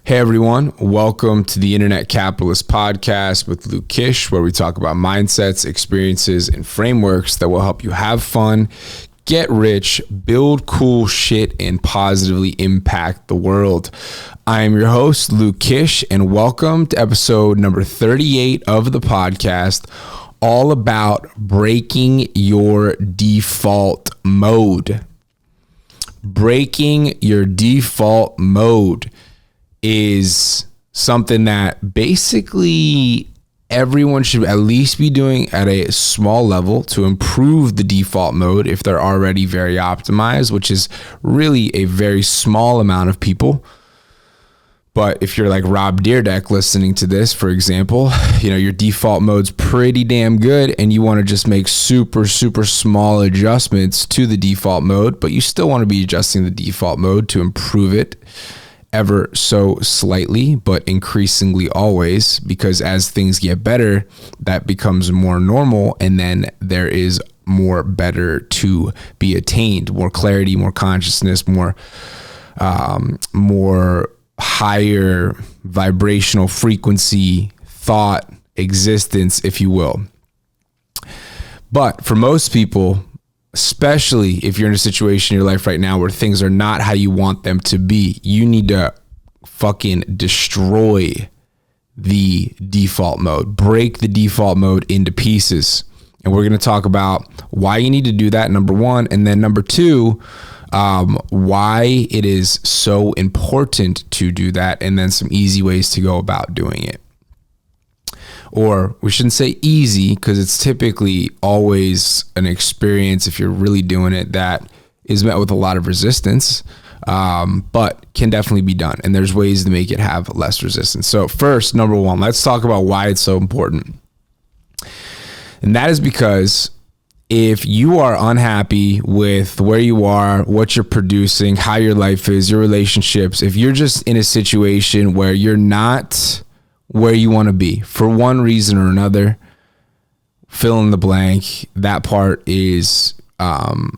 Hey everyone, welcome to the Internet Capitalist Podcast with Luke Kish, where we talk about mindsets, experiences, and frameworks that will help you have fun, get rich, build cool shit, and positively impact the world. I am your host, Luke Kish, and welcome to episode number 38 of the podcast, all about breaking your default mode. Breaking your default mode is something that basically everyone should at least be doing at a small level to improve the default mode if they're already very optimized, which is really a very small amount of people. But if you're like Rob Dyrdek listening to this, for example, you know, your default mode's pretty damn good and you want to just make super small adjustments to the default mode, but you still want to be adjusting the default mode to improve it ever so slightly, but increasingly always, because as things get better, that becomes more normal, and then there is more better to be attained, more clarity, more consciousness, more higher vibrational frequency thought existence, if you will. But for most people, especially if you're in a situation in your life right now where things are not how you want them to be, you need to fucking destroy the default mode, break the default mode into pieces. And we're going to talk about why you need to do that, number one. And then number two, why it is so important to do that. And then some easy ways to go about doing it. Or we shouldn't say easy, because it's typically always an experience, if you're really doing it, that is met with a lot of resistance, but can definitely be done. And there's ways to make it have less resistance. So first, number one, let's talk about why it's so important. And that is because if you are unhappy with where you are, what you're producing, how your life is, your relationships, if you're just in a situation where you're not where you want to be for one reason or another, fill in the blank, that part is, for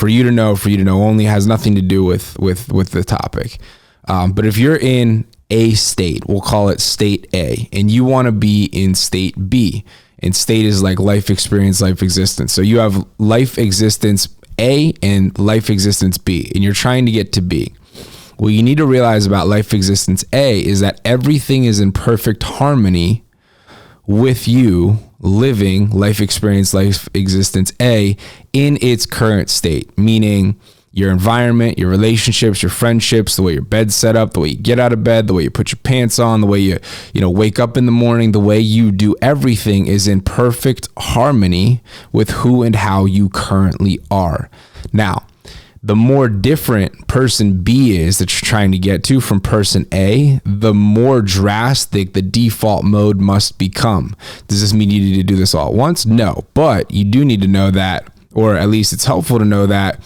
you to know only, has nothing to do with the topic. But if you're in a state, we'll call it state A, and you want to be in state B, and state is like life experience, life existence. So you have life existence A and life existence B, and you're trying to get to B. What you need to realize about life existence A is that everything is in perfect harmony with you living life experience, life existence A in its current state, meaning your environment, your relationships, your friendships, the way your bed's set up, the way you get out of bed, the way you put your pants on, the way you wake up in the morning, the way you do everything is in perfect harmony with who and how you currently are. Now, the more different person B is that you're trying to get to from person A, the more drastic the default mode must become. Does this mean you need to do this all at once? No, but you do need to know that, or at least it's helpful to know that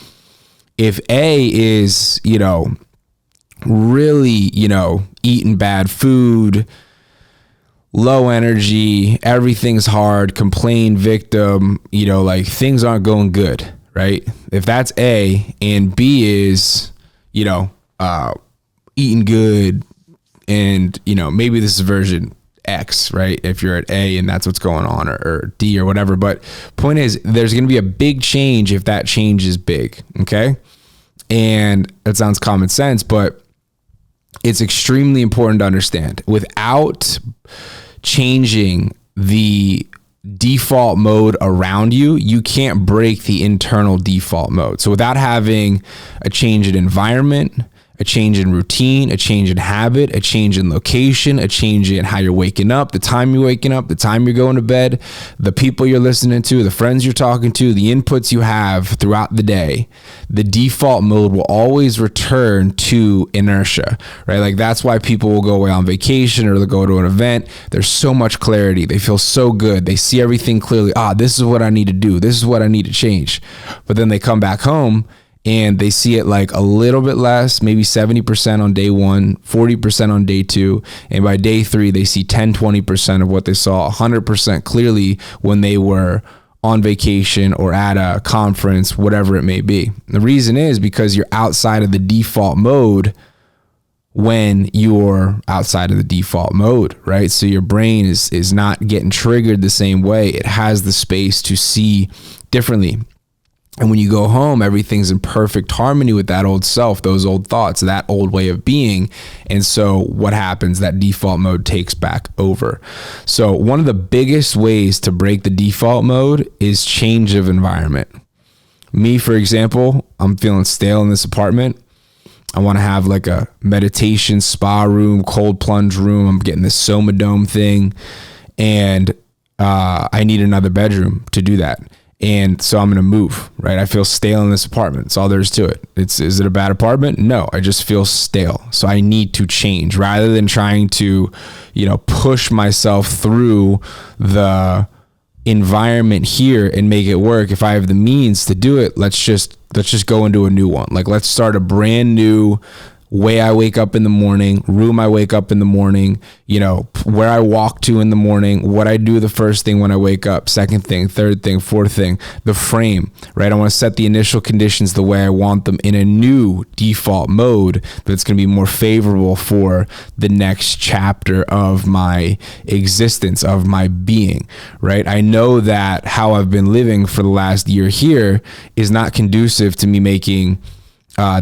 if A is, really, eating bad food, low energy, everything's hard, complain victim, like things aren't going good. Right? If that's A, and B is, eating good, and, maybe this is version X, right? If you're at A and that's what's going on, or D or whatever. But point is, there's going to be a big change if that change is big. Okay. And that sounds common sense, but it's extremely important to understand. Without changing the default mode around you, you can't break the internal default mode. So without having a change in environment, a change in routine, a change in habit, a change in location, a change in how you're waking up, the time you're waking up, the time you're going to bed, the people you're listening to, the friends you're talking to, the inputs you have throughout the day, the default mode will always return to inertia, right? Like that's why people will go away on vacation or they'll go to an event. There's so much clarity. They feel so good. They see everything clearly. This is what I need to do. This is what I need to change. But then they come back home and they see it like a little bit less, maybe 70% on day one, 40% on day two. And by day three, they see 10-20% of what they saw 100% clearly when they were on vacation or at a conference, whatever it may be. And the reason is because you're outside of the default mode when you're outside of the default mode, right? So your brain is not getting triggered the same way. It has the space to see differently. And when you go home, everything's in perfect harmony with that old self, those old thoughts, that old way of being. And so what happens? That default mode takes back over. So one of the biggest ways to break the default mode is change of environment. Me, for example, I'm feeling stale in this apartment. I want to have like a meditation spa room, cold plunge room. I'm getting this Soma Dome thing, and I need another bedroom to do that. And so I'm going to move, right? I feel stale in this apartment. That's all there is to it. Is it a bad apartment? No, I just feel stale. So I need to change rather than trying to, push myself through the environment here and make it work. If I have the means to do it, let's just go into a new one. Like, let's start a brand new way I wake up in the morning, room I wake up in the morning, where I walk to in the morning, what I do the first thing when I wake up, second thing, third thing, fourth thing, the frame, right? I want to set the initial conditions the way I want them in a new default mode that's going to be more favorable for the next chapter of my existence, of my being, right? I know that how I've been living for the last year here is not conducive to me making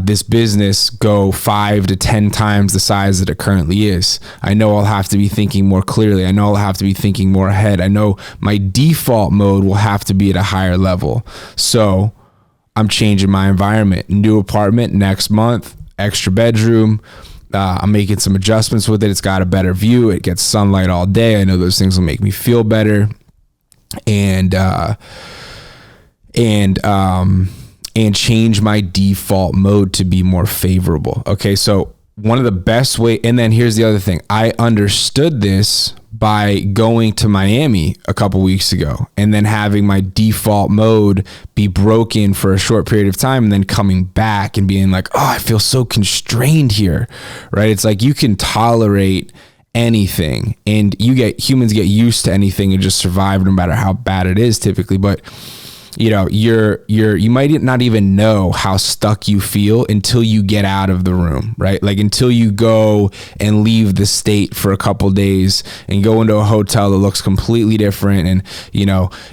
this business go 5 to 10 times the size that it currently is. I know I'll have to be thinking more clearly. I know I'll have to be thinking more ahead. I know my default mode will have to be at a higher level. So I'm changing my environment. New apartment next month, extra bedroom. I'm making some adjustments with it. It's got a better view. It gets sunlight all day. I know those things will make me feel better. And change my default mode to be more favorable. Okay, so one of the best way, and then here's the other thing. I understood this by going to Miami a couple weeks ago and then having my default mode be broken for a short period of time and then coming back and being like, oh, I feel so constrained here, right? It's like you can tolerate anything and humans get used to anything and just survive no matter how bad it is typically, but you might not even know how stuck you feel until you get out of the room, right? Like until you go and leave the state for a couple days and go into a hotel that looks completely different and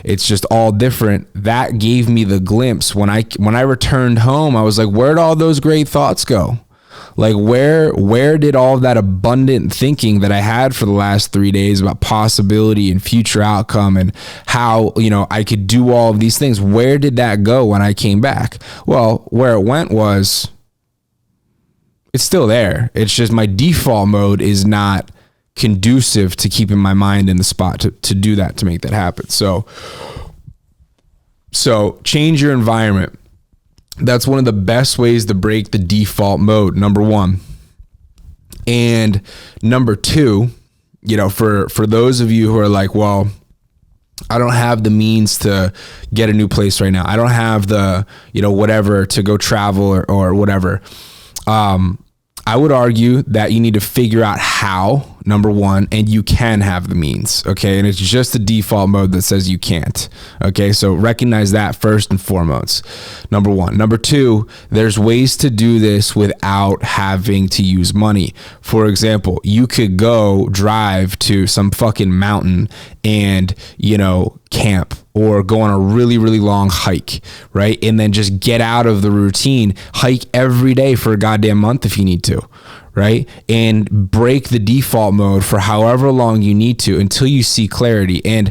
it's just all different. That gave me the glimpse when I returned home. I was like, where'd all those great thoughts go? Like where did all that abundant thinking that I had for the last 3 days about possibility and future outcome and how, I could do all of these things, where did that go when I came back? Well, where it went was, it's still there. It's just my default mode is not conducive to keeping my mind in the spot to do that, to make that happen. So change your environment. That's one of the best ways to break the default mode, number one. And number two, for those of you who are like, well, I don't have the means to get a new place right now. I don't have the, whatever to go travel or whatever. I would argue that you need to figure out how, number one, and you can have the means, okay? And it's just the default mode that says you can't, okay? So recognize that first and foremost, number one. Number two, there's ways to do this without having to use money. For example, you could go drive to some fucking mountain and, camp or go on a really, really long hike, right? And then just get out of the routine, hike every day for a goddamn month if you need to, right? And break the default mode for however long you need to until you see clarity. And,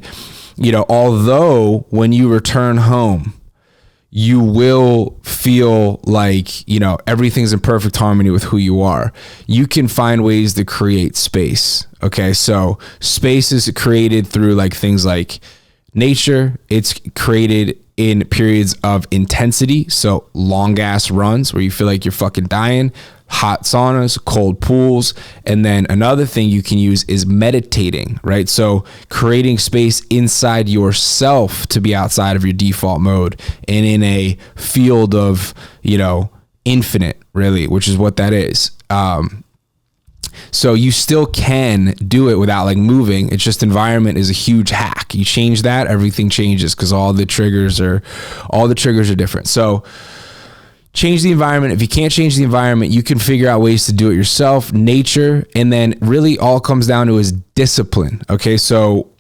although when you return home, you will feel like, everything's in perfect harmony with who you are. You can find ways to create space. Okay. So space is created through like things like nature. It's created in periods of intensity. So long ass runs where you feel like you're fucking dying, hot saunas, cold pools. And then another thing you can use is meditating, right? So creating space inside yourself to be outside of your default mode and in a field of, infinite, really, which is what that is. So you still can do it without like moving. It's just environment is a huge hack. You change that, everything changes because all the triggers are different. So, change the environment. If you can't change the environment, you can figure out ways to do it yourself, nature, and then really all comes down to is discipline. Okay, so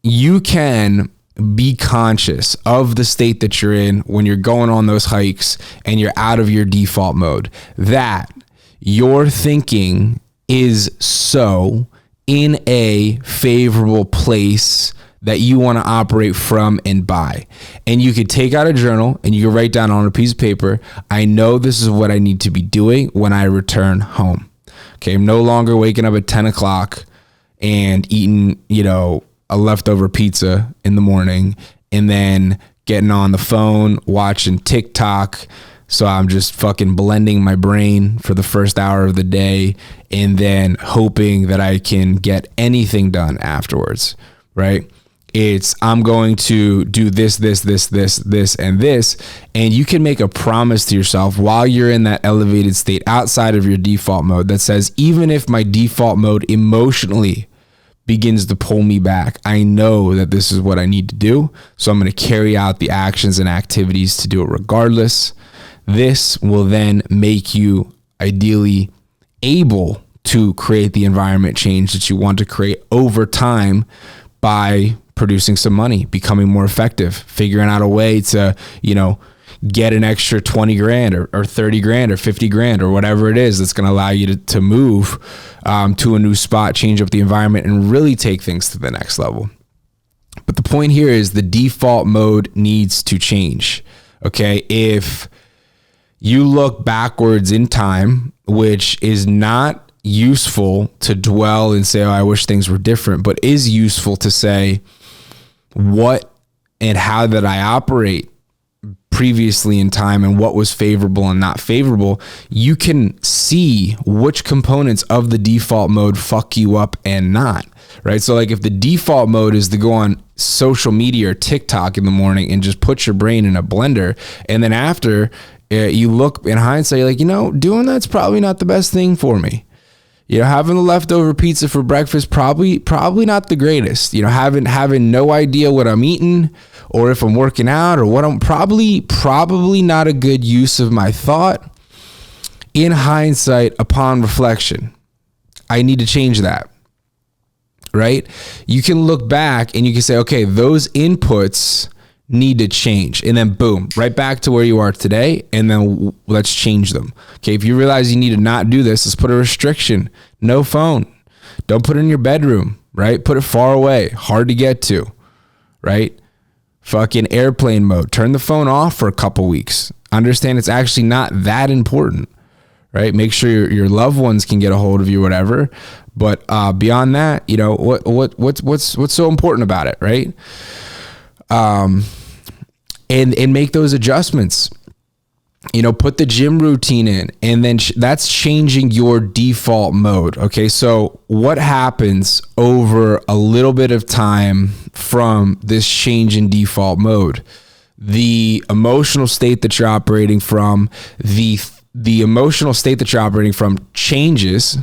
you can be conscious of the state that you're in when you're going on those hikes and you're out of your default mode, that your thinking is so in a favorable place that you want to operate from and by. And you could take out a journal and you can write down on a piece of paper, I know this is what I need to be doing when I return home. Okay, I'm no longer waking up at 10 o'clock and eating, a leftover pizza in the morning and then getting on the phone, watching TikTok. So I'm just fucking blending my brain for the first hour of the day and then hoping that I can get anything done afterwards, right? It's I'm going to do this, and this. And you can make a promise to yourself while you're in that elevated state outside of your default mode that says, even if my default mode emotionally begins to pull me back, I know that this is what I need to do. So I'm going to carry out the actions and activities to do it regardless. This will then make you ideally able to create the environment change that you want to create over time by producing some money, becoming more effective, figuring out a way to, get an extra 20 grand or 30 grand or 50 grand or whatever it is that's going to allow you to move to a new spot, change up the environment, and really take things to the next level. But the point here is the default mode needs to change. Okay. If you look backwards in time, which is not useful to dwell and say, oh, I wish things were different, but is useful to say what and how that I operate previously in time and what was favorable and not favorable, you can see which components of the default mode fuck you up and not, right? So like if the default mode is to go on social media or TikTok in the morning and just put your brain in a blender, and then after you look in hindsight, you're like, doing that's probably not the best thing for me. Having the leftover pizza for breakfast, probably not the greatest. Having no idea what I'm eating or if I'm working out or what I'm probably not a good use of my thought. In hindsight, upon reflection, I need to change that, right? You can look back and you can say, okay, those inputs need to change, and then boom, right back to where you are today, and then let's change them. Okay, if you realize you need to not do this, let's put a restriction. No phone. Don't put it in your bedroom, right? Put it far away, hard to get to, right? Fucking airplane mode. Turn the phone off for a couple weeks. Understand it's actually not that important, right? Make sure your loved ones can get a hold of you, whatever. But beyond that, what's so important about it, right? And make those adjustments, put the gym routine in, and then that's changing your default mode. Okay. So what happens over a little bit of time from this change in default mode? The emotional state that you're operating from, the emotional state that you're operating from changes.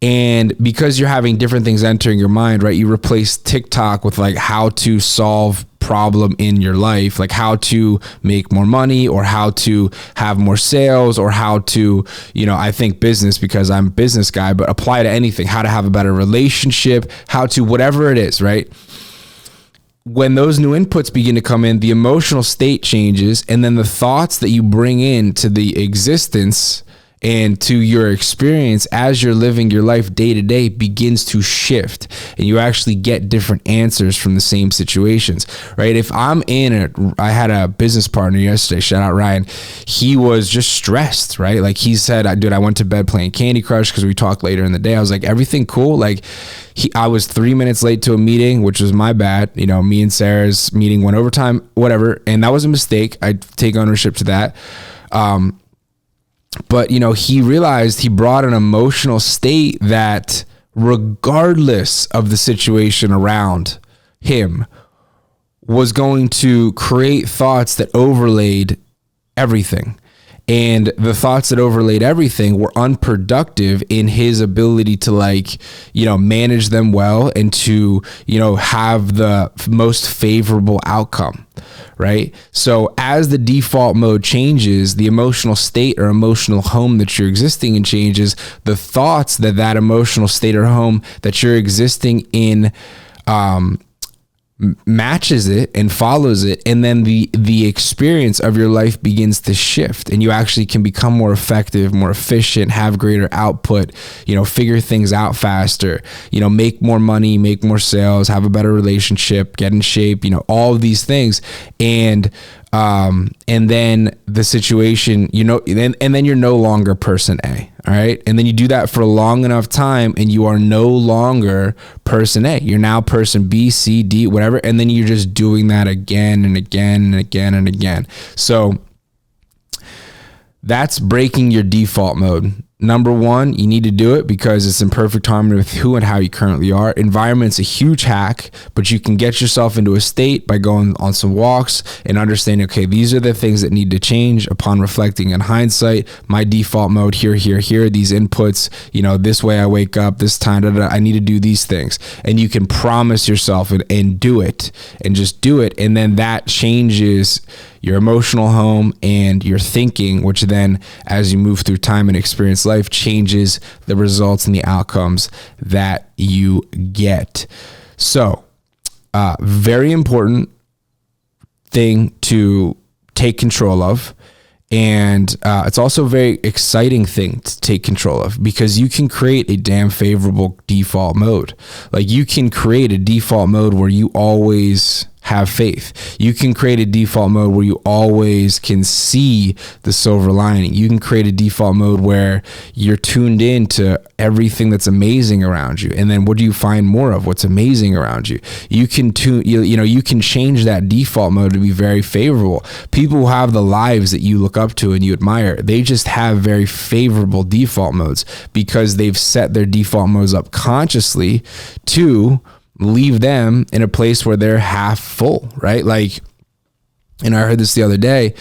And because you're having different things entering your mind, right? You replace TikTok with like how to solve problem in your life, like how to make more money or how to have more sales or how to, I think business because I'm a business guy, but apply to anything, how to have a better relationship, how to whatever it is, right? When those new inputs begin to come in, the emotional state changes, and then the thoughts that you bring into the existence and to your experience as you're living your life day to day begins to shift, and you actually get different answers from the same situations, right? If I'm I had a business partner yesterday, shout out Ryan. He was just stressed, right? Like he said, dude, I went to bed playing Candy Crush because we talked later in the day. I was like, everything cool? Like I was 3 minutes late to a meeting, which was my bad. Me and Sarah's meeting went overtime, whatever. And that was a mistake. I take ownership to that. But, he realized he brought an emotional state that regardless of the situation around him was going to create thoughts that overlaid everything. And the thoughts that overlaid everything were unproductive in his ability to like, manage them well and to, have the most favorable outcome. Right. So as the default mode changes, the emotional state or emotional home that you're existing in changes, the thoughts that emotional state or home that you're existing in matches it and follows it, and then the experience of your life begins to shift, and you actually can become more effective, more efficient, have greater output, figure things out faster, make more money, make more sales, have a better relationship, get in shape, all of these things. And then the situation, and then you're no longer person A. All right. And then you do that for a long enough time and you are no longer person A. You're now person B, C, D, whatever. And then you're just doing that again and again and again and again. So that's breaking your default mode. Number one, you need to do it because it's in perfect harmony with who and how you currently are. Environment's a huge hack, but you can get yourself into a state by going on some walks and understanding, okay, these are the things that need to change upon reflecting in hindsight. My default mode here, these inputs, this way I wake up, this time, I need to do these things. And you can promise yourself and do it and just do it. And then that changes your emotional home and your thinking, which then as you move through time and experience life changes the results and the outcomes that you get. So very important thing to take control of. And it's also a very exciting thing to take control of because you can create a damn favorable default mode. Like you can create a default mode where you always have faith. You can create a default mode where you always can see the silver lining. You can create a default mode where you're tuned in to everything that's amazing around you. And then what do you find more of? What's amazing around you? You can you can change that default mode to be very favorable. People who have the lives that you look up to and you admire, they just have very favorable default modes because they've set their default modes up consciously to leave them in a place where they're half full, right? Like, and I heard this the other day,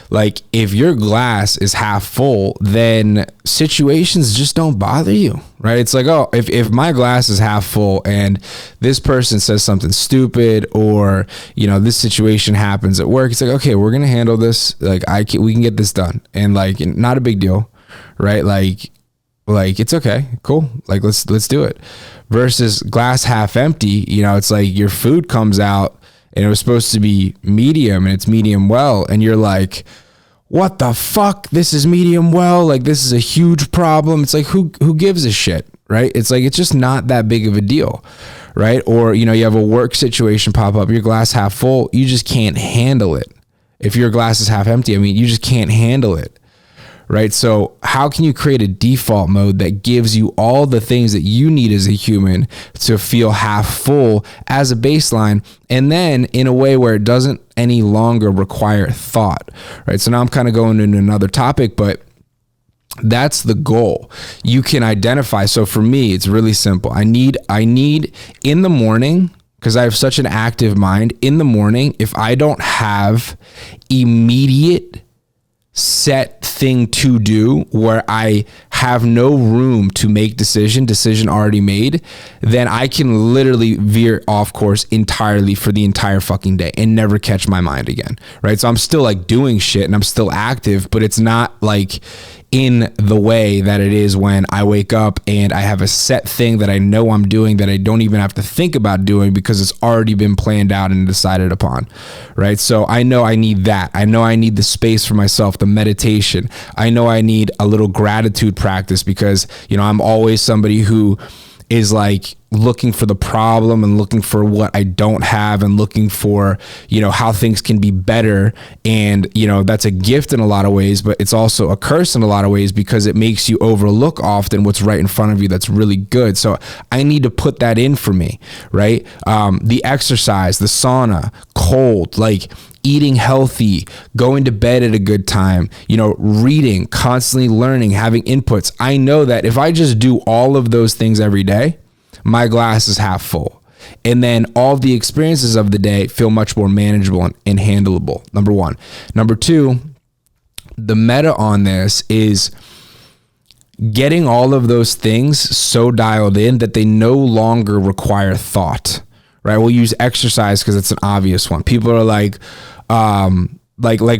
like if your glass is half full, then situations just don't bother you, right? It's like, oh, if my glass is half full and this person says something stupid or, this situation happens at work, it's like, okay, we're going to handle this. Like we can get this done. And like, not a big deal, right? Like it's okay, cool. Like let's do it. Versus glass half empty, it's like your food comes out and it was supposed to be medium and it's medium well. And you're like, what the fuck? This is medium well. Like this is a huge problem. It's like, who gives a shit, right? It's like, it's just not that big of a deal, right? Or, you have a work situation pop up, your glass half full, you just can't handle it. If your glass is half empty, you just can't handle it. Right. So how can you create a default mode that gives you all the things that you need as a human to feel half full as a baseline, and then in a way where it doesn't any longer require thought? Right. So now I'm kind of going into another topic, but that's the goal. You can identify. So for me, it's really simple. I need in the morning, because I have such an active mind, in the morning, if I don't have immediate set thing to do where I have no room to make decision already made, then I can literally veer off course entirely for the entire fucking day and never catch my mind again. Right. So I'm still like doing shit and I'm still active, but it's not like in the way that it is when I wake up and I have a set thing that I know I'm doing that I don't even have to think about doing because it's already been planned out and decided upon, right? So I know I need that. I know I need the space for myself, the meditation. I know I need a little gratitude practice because, I'm always somebody who is like looking for the problem and looking for what I don't have and looking for, how things can be better. And, that's a gift in a lot of ways, but it's also a curse in a lot of ways because it makes you overlook often what's right in front of you that's really good. So I need to put that in for me, right? The exercise, the sauna, cold, like eating healthy, going to bed at a good time, reading, constantly learning, having inputs. I know that if I just do all of those things every day, my glass is half full. And then all the experiences of the day feel much more manageable and handleable. Number one. Number two, the meta on this is getting all of those things so dialed in that they no longer require thought, right? We'll use exercise because it's an obvious one. People are like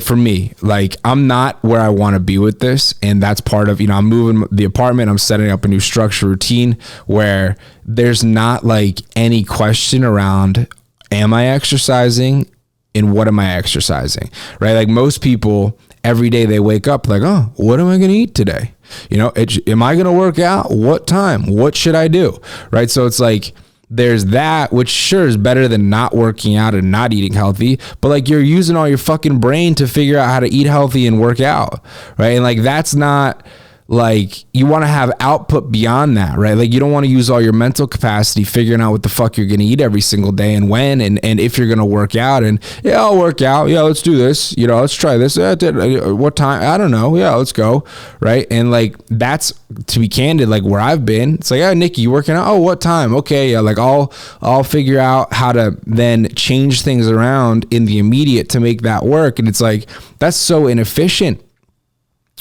for me, like I'm not where I want to be with this. And that's part of, I'm moving the apartment. I'm setting up a new structure routine where there's not like any question around, am I exercising and what am I exercising, right? Like most people every day they wake up like, oh, what am I going to eat today? Am I going to work out? What time? What should I do? Right. So it's like, there's that, which sure is better than not working out and not eating healthy, but like you're using all your fucking brain to figure out how to eat healthy and work out. Right. And like, that's not like, you want to have output beyond that, right? Like you don't want to use all your mental capacity figuring out what the fuck you're going to eat every single day and when, and if you're going to work out and yeah, I'll work out. Yeah, let's do this. Let's try this. What time? I don't know. Yeah, let's go. Right. And like, that's, to be candid, like where I've been, it's like, oh, Nikki, you working out? Oh, what time? Okay. Yeah. Like I'll figure out how to then change things around in the immediate to make that work. And it's like, that's so inefficient.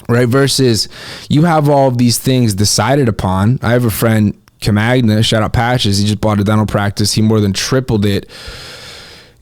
Right. Versus you have all of these things decided upon. I have a friend, Camagna, shout out Patches. He just bought a dental practice. He more than tripled it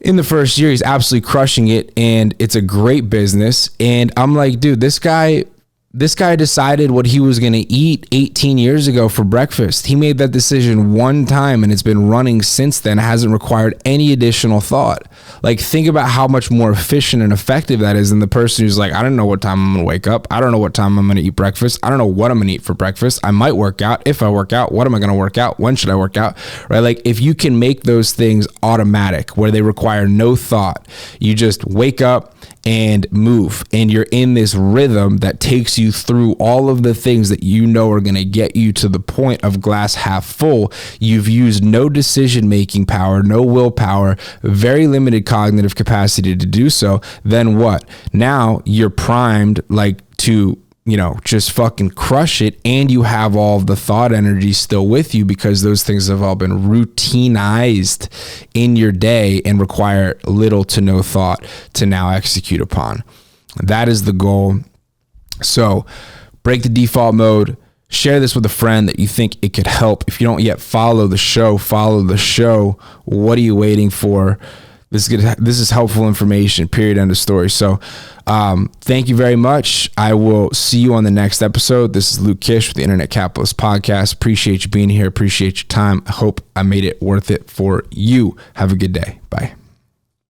in the first year. He's absolutely crushing it. And it's a great business. And I'm like, dude, this guy decided what he was going to eat 18 years ago for breakfast. He made that decision one time and it's been running since then. It hasn't required any additional thought. Like think about how much more efficient and effective that is than the person who's like, I don't know what time I'm going to wake up. I don't know what time I'm going to eat breakfast. I don't know what I'm going to eat for breakfast. I might work out. If I work out, what am I going to work out? When should I work out? Right? Like if you can make those things automatic where they require no thought, you just wake up and move and you're in this rhythm that takes you through all of the things that are going to get you to the point of glass half full. You've used no decision-making power, no willpower, very limited cognitive capacity to do so. Then what? Now you're primed like to just fucking crush it. And you have all of the thought energy still with you because those things have all been routinized in your day and require little to no thought to now execute upon. That is the goal. So break the default mode, share this with a friend that you think it could help. If you don't yet follow the show. What are you waiting for? This is helpful information, period, end of story. So thank you very much. I will see you on the next episode. This is Luke Kish with the Internet Capitalist Podcast. Appreciate you being here. Appreciate your time. I hope I made it worth it for you. Have a good day. Bye.